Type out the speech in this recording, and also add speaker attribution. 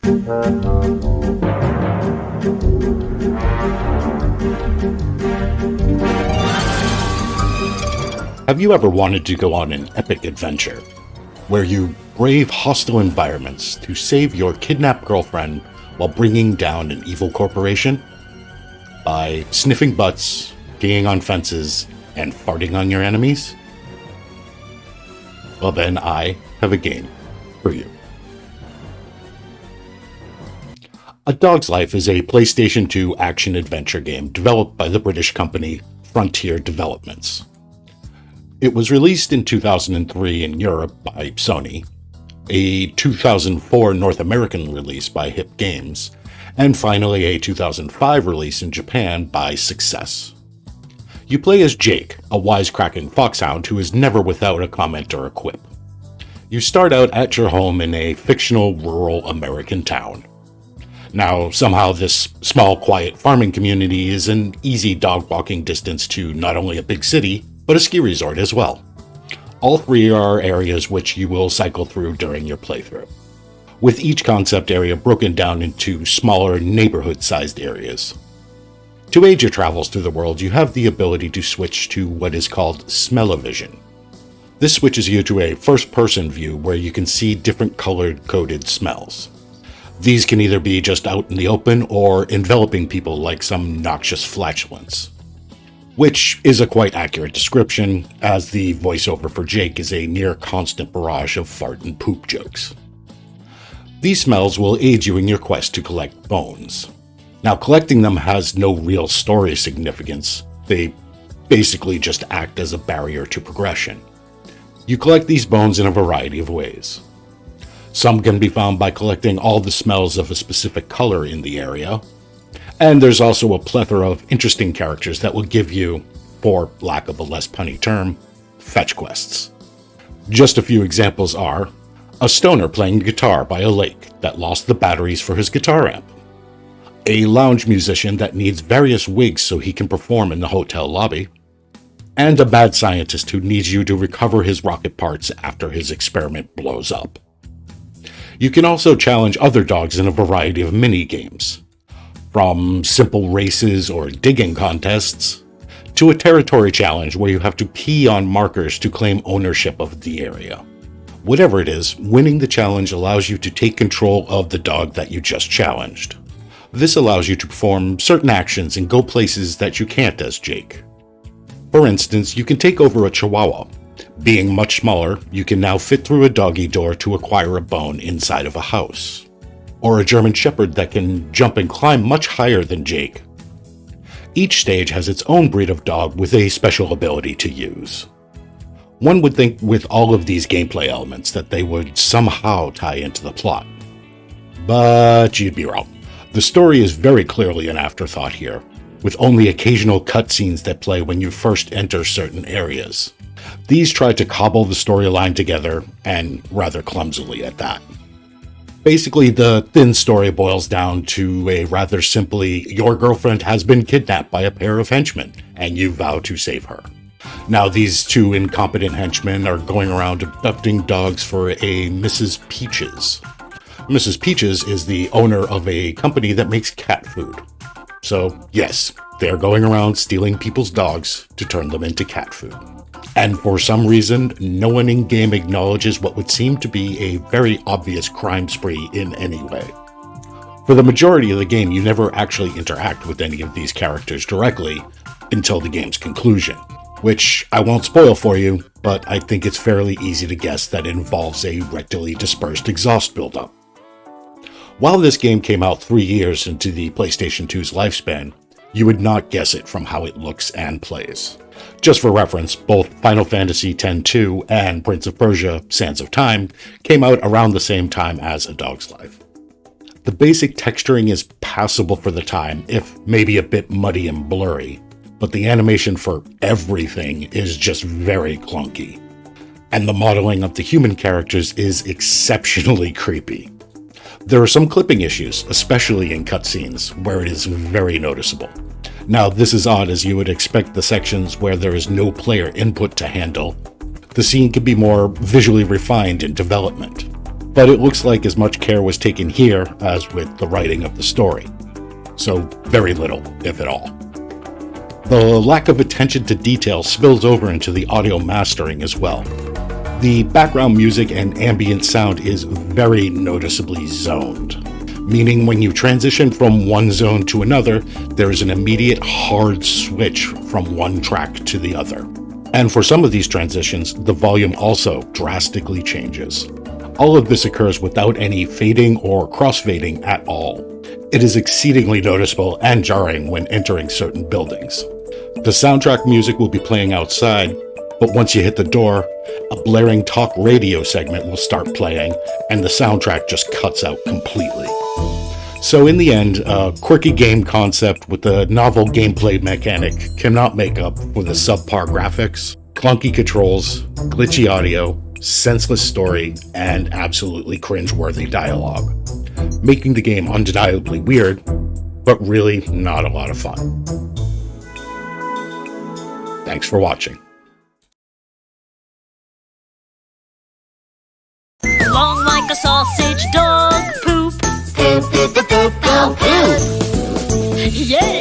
Speaker 1: Have you ever wanted to go on an epic adventure, where you brave hostile environments to save your kidnapped girlfriend while bringing down an evil corporation? By sniffing butts, peeing on fences, and farting on your enemies? Well then, I have a game for you. A Dog's Life is a PlayStation 2 action-adventure game developed by the British company Frontier Developments. It was released in 2003 in Europe by Sony, a 2004 North American release by Hip Games, and finally a 2005 release in Japan by Success. You play as Jake, a wisecracking foxhound who is never without a comment or a quip. You start out at your home in a fictional rural American town. Now, somehow this small, quiet farming community is an easy dog walking distance to not only a big city, but a ski resort as well. All three are areas which you will cycle through during your playthrough, with each concept area broken down into smaller neighborhood-sized areas. To aid your travels through the world, you have the ability to switch to what is called Smell-O-Vision. This switches you to a first-person view where you can see different colored-coded smells. These can either be just out in the open or enveloping people like some noxious flatulence. Which is a quite accurate description, as the voiceover for Jake is a near-constant barrage of fart and poop jokes. These smells will aid you in your quest to collect bones. Now, collecting them has no real story significance. They basically just act as a barrier to progression. You collect these bones in a variety of ways. Some can be found by collecting all the smells of a specific color in the area, and there's also a plethora of interesting characters that will give you, for lack of a less punny term, fetch quests. Just a few examples are a stoner playing guitar by a lake that lost the batteries for his guitar amp, a lounge musician that needs various wigs so he can perform in the hotel lobby, and a mad scientist who needs you to recover his rocket parts after his experiment blows up. You can also challenge other dogs in a variety of mini-games, from simple races or digging contests, to a territory challenge where you have to pee on markers to claim ownership of the area. Whatever it is, winning the challenge allows you to take control of the dog that you just challenged. This allows you to perform certain actions and go places that you can't as Jake. For instance, you can take over a Chihuahua. Being much smaller, you can now fit through a doggy door to acquire a bone inside of a house. Or a German Shepherd that can jump and climb much higher than Jake. Each stage has its own breed of dog with a special ability to use. One would think with all of these gameplay elements that they would somehow tie into the plot. But you'd be wrong. The story is very clearly an afterthought here, with only occasional cutscenes that play when you first enter certain areas. These try to cobble the storyline together, and rather clumsily at that. Basically, the thin story boils down to a rather simply, your girlfriend has been kidnapped by a pair of henchmen, and you vow to save her. Now, these two incompetent henchmen are going around abducting dogs for a Mrs. Peaches. Mrs. Peaches is the owner of a company that makes cat food. So, yes, they're going around stealing people's dogs to turn them into cat food. And for some reason, no one in-game acknowledges what would seem to be a very obvious crime spree in any way. For the majority of the game, you never actually interact with any of these characters directly until the game's conclusion, which I won't spoil for you, but I think it's fairly easy to guess that it involves a rectally dispersed exhaust buildup. While this game came out 3 years into the PlayStation 2's lifespan, you would not guess it from how it looks and plays. Just for reference, both Final Fantasy X-2 and Prince of Persia: Sands of Time came out around the same time as A Dog's Life. The basic texturing is passable for the time, if maybe a bit muddy and blurry, but the animation for everything is just very clunky. And the modeling of the human characters is exceptionally creepy. There are some clipping issues, especially in cutscenes, where it is very noticeable. Now, this is odd as you would expect the sections where there is no player input to handle. The scene can be more visually refined in development. but it looks like as much care was taken here as with the writing of the story. So very little, if at all. The lack of attention to detail spills over into the audio mastering as well. The background music and ambient sound is very noticeably zoned, meaning when you transition from one zone to another, there is an immediate hard switch from one track to the other. And for some of these transitions, the volume also drastically changes. All of this occurs without any fading or crossfading at all. It is exceedingly noticeable and jarring when entering certain buildings. The soundtrack music will be playing outside, but once you hit the door, a blaring talk radio segment will start playing, and the soundtrack just cuts out completely. So in the end, a quirky game concept with a novel gameplay mechanic cannot make up for the subpar graphics, clunky controls, glitchy audio, senseless story, and absolutely cringe-worthy dialogue, making the game undeniably weird, but really not a lot of fun. Thanks for watching.
Speaker 2: Long like a sausage dog poop. Poop, poop, poop, poop, poop. Yeah.